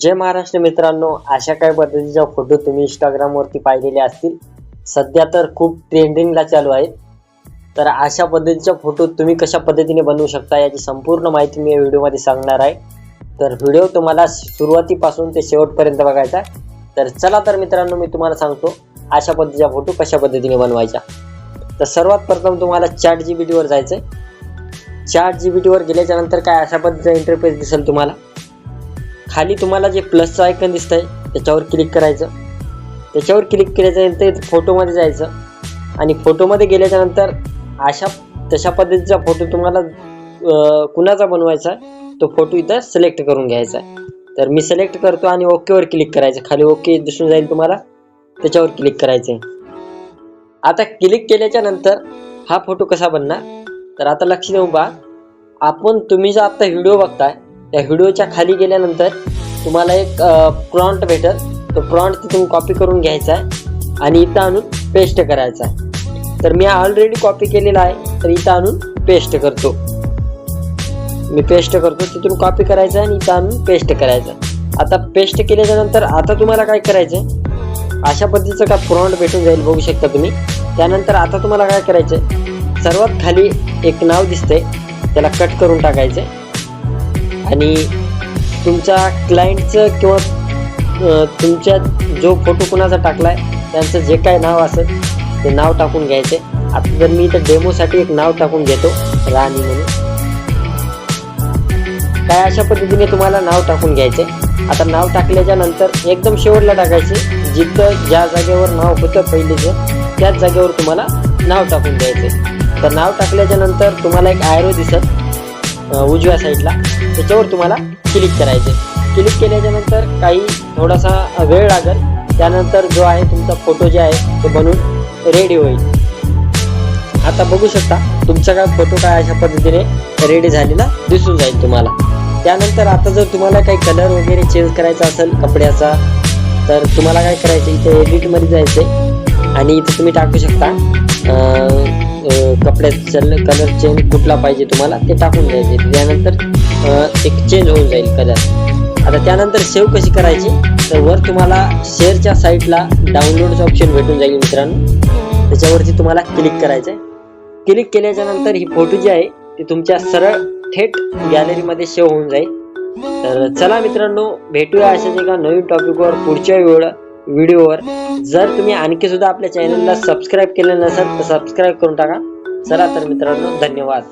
जय महाराष्ट्र मित्रांनो, अशा काही पद्धतीचा फोटो तुम्ही इंस्टाग्राम वरती पाहिलेले असतील. सध्या तर खूप ट्रेंडिंगला चालू आहे. तर अशा पद्धतीचा फोटो तुम्ही कशा पद्धतीने बनवू शकता याची संपूर्ण माहिती मी या व्हिडिओमध्ये सांगणार आहे. तर व्हिडिओ तुम्हाला सुरुवातीपासून ते शेवटपर्यंत बघायचा आहे. तर चला तर मित्रांनो, मी तुम्हाला सांगतो अशा पद्धतीचा फोटो कशा पद्धतीने बनवायचा. तर सर्वात प्रथम तुम्हाला ChatGPT वर जायचं आहे. ChatGPT वर गेल्याच्या नंतर काय अशा पद्धतीचा इंटरफेस दिसेल तुम्हाला. खाली तुम्हाला जे प्लसचं आयकन दिसतंय त्याच्यावर क्लिक करायचं. त्याच्यावर क्लिक केल्याच्यानंतर फोटोमध्ये जायचं आणि फोटोमध्ये गेल्याच्यानंतर तशा पद्धतीचा फोटो तुम्हाला कुणाचा बनवायचा आहे तो फोटो इथं सिलेक्ट करून घ्यायचा आहे. तर मी सिलेक्ट करतो आणि ओकेवर क्लिक करायचं. खाली ओके दिसून जाईल तुम्हाला, त्याच्यावर क्लिक करायचं आहे. आता क्लिक केल्याच्या नंतर हा फोटो कसा बनणार, तर आता लक्ष देऊन पहा. तुम्ही जो आता व्हिडिओ बघताय त्या व्हिडिओच्या खाली गेल्यानंतर तुम्हाला एक प्रॉम्प्ट भेटेल. तो प्रॉम्प्ट तिथून कॉपी करून घ्यायचा आहे आणि इथं आणून पेस्ट करायचा आहे. तर मी ऑलरेडी कॉपी केलेला आहे, तर इथं आणून पेस्ट करतो. मी पेस्ट करतो, तिथून कॉपी करायचं आहे आणि इथं आणून पेस्ट करायचं. आता पेस्ट केल्याच्या नंतर आता तुम्हाला काय करायचं आहे, अशा पद्धतीचं का प्रॉम्प्ट भेटून जाईल, बघू शकता तुम्ही. त्यानंतर आता तुम्हाला काय करायचं आहे, सर्वात खाली एक नाव दिसतंय त्याला कट करून टाकायचं आणि तुमच्या क्लायंटचं किंवा तुमच्या जो फोटो कुणाचा टाकलाय त्यांचं जे काय नाव असेल ते नाव टाकून घ्यायचे. आता जर मी इथं डेमोसाठी एक नाव टाकून घेतो, राणी म्हणून. काय अशा पद्धतीने तुम्हाला नाव टाकून घ्यायचे. आता नाव टाकल्याच्या नंतर एकदम शेवटला टाकायचे. जिथं ज्या जागेवर नाव होतं पहिलेचं त्याच जागेवर तुम्हाला नाव टाकून द्यायचे. तर नाव टाकल्याच्या नंतर तुम्हाला एक ॲरो दिसत उजव्या साईडला, त्याच्यावर तुम्हाला क्लिक करायचे. क्लिक केल्याच्या नंतर काही थोडासा वेळ लागेल. त्यानंतर जो आहे तुमचा फोटो जे आहे तो बनून रेडी होईल. आता बघू शकता तुमचा काय फोटो काय अशा पद्धतीने रेडी झालेला दिसून जाईल तुम्हाला. त्यानंतर आता जर तुम्हाला काही कलर वगैरे चेंज करायचा असेल कपड्याचा, तर तुम्हाला काय करायचं, इथे एडिटमध्ये जायचं आणि इथे तुम्ही टाकू शकता कपड्याचा कलर चेंज कुठला पाहिजे तुम्हाला ते टाकून द्यायचे. त्यानंतर एक चेंज होऊन जाईल कलर. आता त्यानंतर सेव्ह कशी करायची, तर वर तुम्हाला शेअरच्या साईडला डाउनलोडचं ऑप्शन भेटून जाईल मित्रांनो. त्याच्यावरती तुम्हाला क्लिक करायचं आहे. क्लिक केल्याच्या नंतर ही फोटो जी आहे ती तुमच्या सरळ थेट गॅलरीमध्ये सेव्ह होऊन जाईल. तर चला मित्रांनो, भेटूया अशाच एका नवीन टॉपिकवर पुढच्या व्हिडिओवर. जर तुम्ही आणखी सुद्धा आपल्या चॅनलला सबस्क्राईब केलं नसेल तर सबस्क्राईब करून टाका. चला तर मित्रांनो, धन्यवाद.